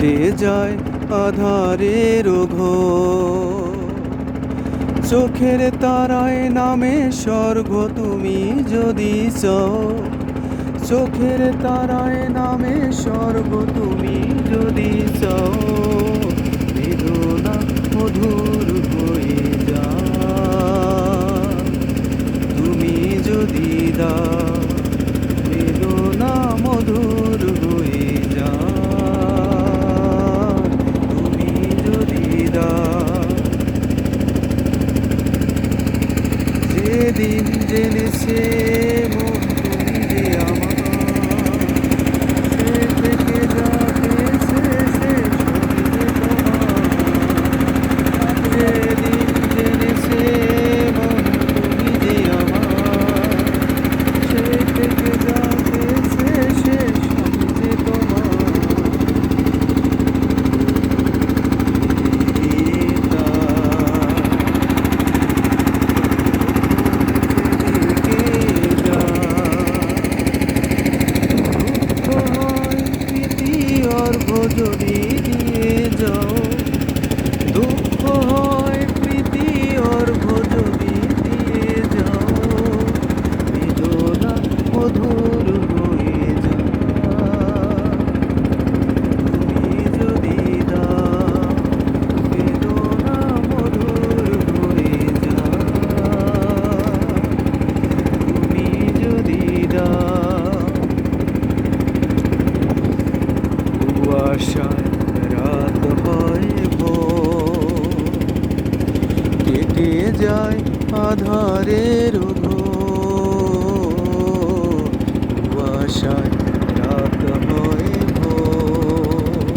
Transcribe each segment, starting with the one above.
কেটে যায় আধারের ঘোর। চোখের তারায় নামে স্বর্গ তুমি যদি চাও, চোখের তারায় নামে স্বর্গ তুমি যদি চাও, বেদনা মধুর হয়ে যায় তুমি যদি দাও, বেদনা মধুর হয়ে যায় তুমি যদি দাও। যেদিন জেনেছে মন তুমি যে আমার, সে থেকে যাবে শেষে সবই যে তোমার। যেদিন জেনেছে মন তুমি যে আমার, সে থেকে যাবে শেষে সবই যে তোমার। যদি দিয়ে যাও, দুঃখ হয় প্রীতি অর্ঘ যদি দিয়ে যাও, বেদনা মধুর হয়ে যায় তুমি যদি দাও, বেদনা মধুর হয়ে যায় তুমি যদি দাও। কুয়াশায় রাত হয় ভোর, কেটে যায় আধারের ঘোর। কুয়াশায় রাত হয় ভোর,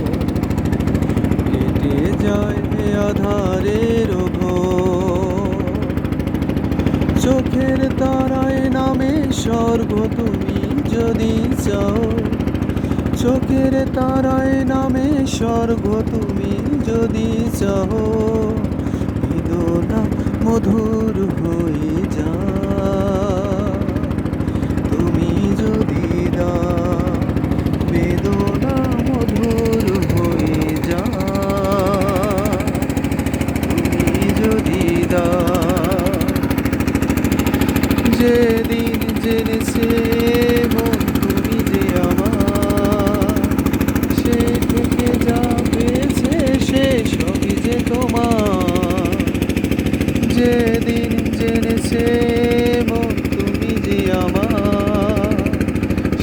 কেটে যায় আধারের ঘোর। চোখের তারায় নামে স্বর্গ তুমি যদি চাও, চোখের তারায় নামে স্বর্গ তুমি যদি চাও, বেদনা মধুর হয়ে যায় তুমি যদি দাও, বেদনা মধুর হয়ে যায় তুমি যদি দাও। যেদিন জেনেছে মন তুমি যে আমার, সে থেকে যাবে শেষে সবই যে তোমার। যেদিন জেনেছে মন তুমি যে আমার,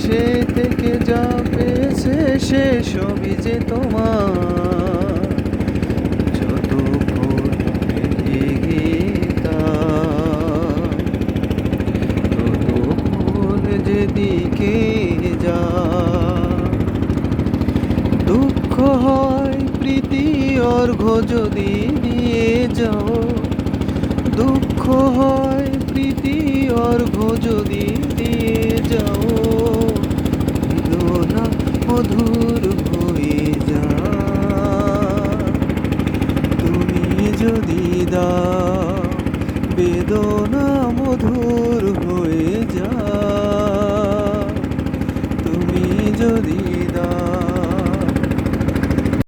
সে থেকে যাবে শেষে সবই যে তোমার। যত ভোর এগিয়ে তার, তত ভোর যেদিকে যা। দুঃখ হয় প্রীতি অর্ঘ যদি দিয়ে যাও, দুঃখ হয় প্রীতি অর্ঘ যদি দিয়ে যাও, বেদনা মধুর হয়ে যায় তুমি যদি দাও, বেদনা মধুর হয়ে যায় তুমি যদি